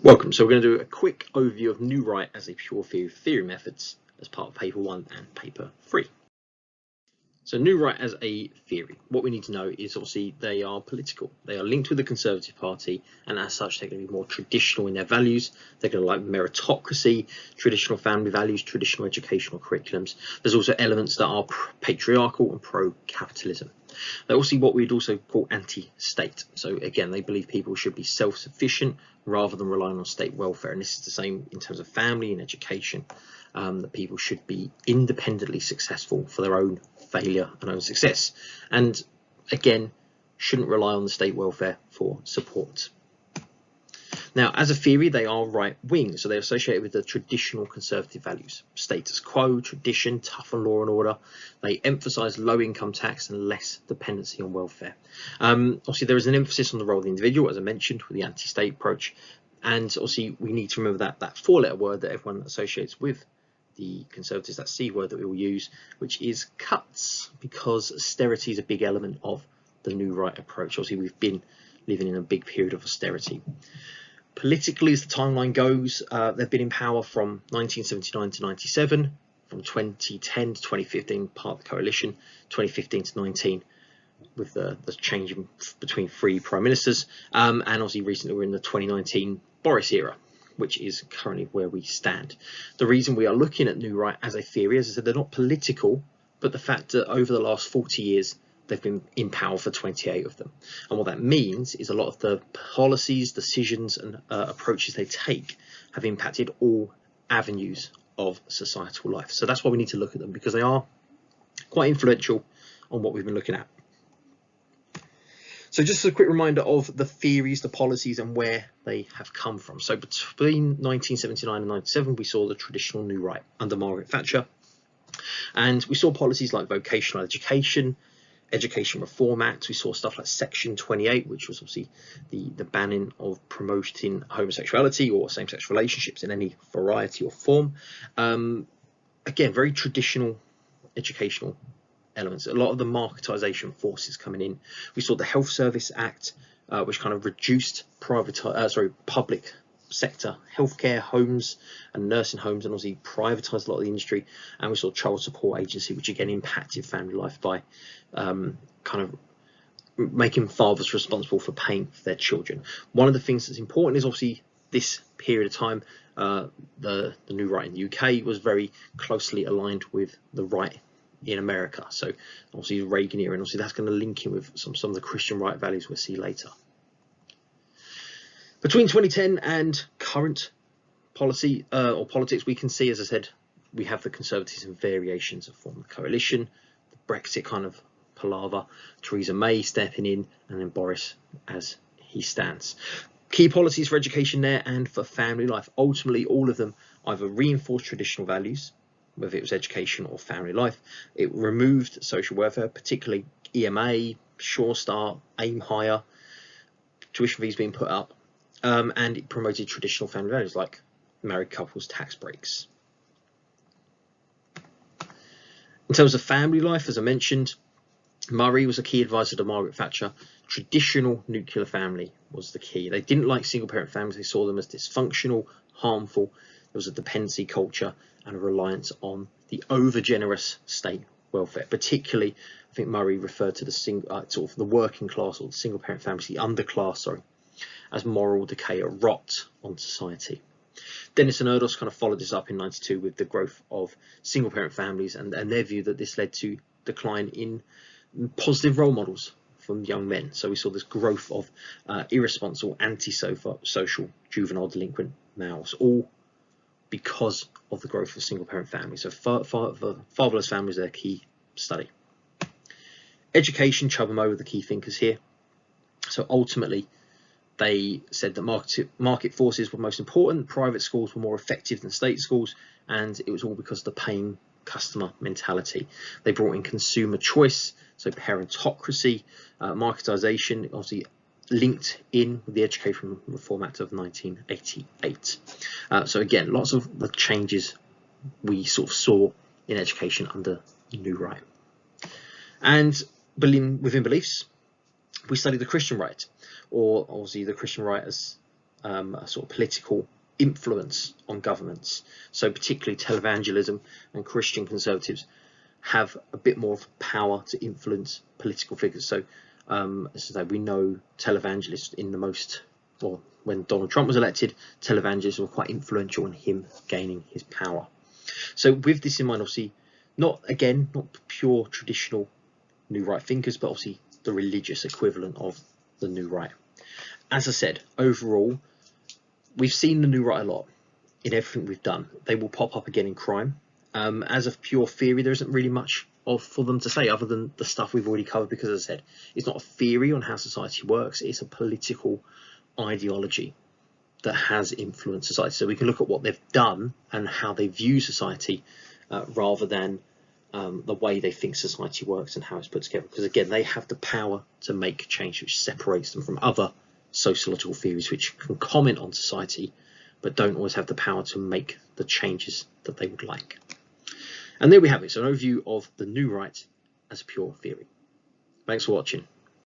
Welcome. So we're going to do a quick overview of new right as a pure theory methods as part of paper 1 and paper 3. So new right as a theory, what we need to know is obviously they are political. They are linked with the Conservative Party, and as such they're going to be more traditional in their values. They're going to like meritocracy, traditional family values, traditional educational curriculums. There's also elements that are patriarchal and pro-capitalism. They're also what we'd also call anti-state. So again, they believe people should be self-sufficient rather than relying on state welfare, and this is the same in terms of family and education. That people should be independently successful for their own failure and own success, and again shouldn't rely on the state welfare for support. Now, as a theory, they are right wing, so they're associated with the traditional conservative values: status quo, tradition, tough on law and order. They emphasize low income tax and less dependency on welfare. Obviously there is an emphasis on the role of the individual, as I mentioned, with the anti-state approach, and obviously we need to remember that four-letter word that everyone associates with the Conservatives, that C word that we will use, which is cuts, because austerity is a big element of the new right approach. Obviously we've been living in a big period of austerity. Politically, as the timeline goes, they've been in power from 1979 to 97, from 2010 to 2015 part of the coalition, 2015 to 19 with the change in between three prime ministers, and obviously recently we're in the 2019 Boris era, which is currently where we stand. The reason we are looking at new right as a theory, as I said, they're not political, but the fact that over the last 40 years they've been in power for 28 of them, and what that means is a lot of the policies, decisions and approaches they take have impacted all avenues of societal life. So that's why we need to look at them, because they are quite influential on what we've been looking at. So just a quick reminder of the theories, the policies and where they have come from. So between 1979 and 97 we saw the traditional new right under Margaret Thatcher, and we saw policies like vocational education, Education Reform Act. We saw stuff like Section 28, which was obviously the banning of promoting homosexuality or same-sex relationships in any variety or form. Again, very traditional educational elements. A lot of the marketisation forces coming in. We saw the Health Service Act, which kind of reduced public sector healthcare, homes and nursing homes, and obviously privatised a lot of the industry. And we saw Child Support Agency, which again impacted family life by kind of making fathers responsible for paying for their children. One of the things that's important is obviously this period of time, the new right in the UK was very closely aligned with the right in America. So obviously Reagan era, and obviously that's going to link in with some of the Christian right values we'll see later. Between 2010 and current policy or politics, we can see, as I said, we have the Conservatives and variations of form of coalition, the Brexit kind of palaver, Theresa May stepping in, and then Boris as he stands. Key policies for education there and for family life. Ultimately, all of them either reinforce traditional values, whether it was education or family life. It removed social welfare, particularly EMA, Sure Start, Aim Higher, tuition fees being put up, and it promoted traditional family values like married couples tax breaks. In terms of family life, as I mentioned, Murray was a key advisor to Margaret Thatcher. Traditional nuclear family was the key. They didn't like single parent families. They saw them as dysfunctional, harmful. There was a dependency culture and a reliance on the over-generous state welfare. Particularly, I think Murray referred to the sort of the working class or the single parent families, the underclass, sorry, as moral decay or rot on society. Dennis and Erdos kind of followed this up in '92 with the growth of single parent families and their view that this led to decline in positive role models from young men. So we saw this growth of irresponsible, anti-social, juvenile delinquent males, all because of the growth of single parent families. So fatherless families are their key study. Education, Chubb and Moe were the key thinkers here. So ultimately they said that market forces were most important, private schools were more effective than state schools, and it was all because of the paying customer mentality. They brought in consumer choice, so parentocracy, marketisation, obviously linked in with the Education Reform Act of 1988. So again, lots of the changes we sort of saw in education under the new right. And within beliefs, we study the Christian right, or obviously the Christian right as a sort of political influence on governments. So particularly televangelism and Christian conservatives have a bit more of power to influence political figures. So as I say, we know televangelists in the most, well, when Donald Trump was elected, televangelists were quite influential in him gaining his power. So with this in mind, obviously, not pure traditional new right thinkers, but obviously the religious equivalent of the new right. As I said, overall, we've seen the new right a lot in everything we've done. They will pop up again in crime. As a pure theory, there isn't really much for them to say other than the stuff we've already covered, because as I said, it's not a theory on how society works, it's a political ideology that has influenced society. So we can look at what they've done and how they view society rather than the way they think society works and how it's put together, because again, they have the power to make change, which separates them from other sociological theories which can comment on society but don't always have the power to make the changes that they would like. And there we have it, so an overview of the new right as a pure theory. Thanks for watching.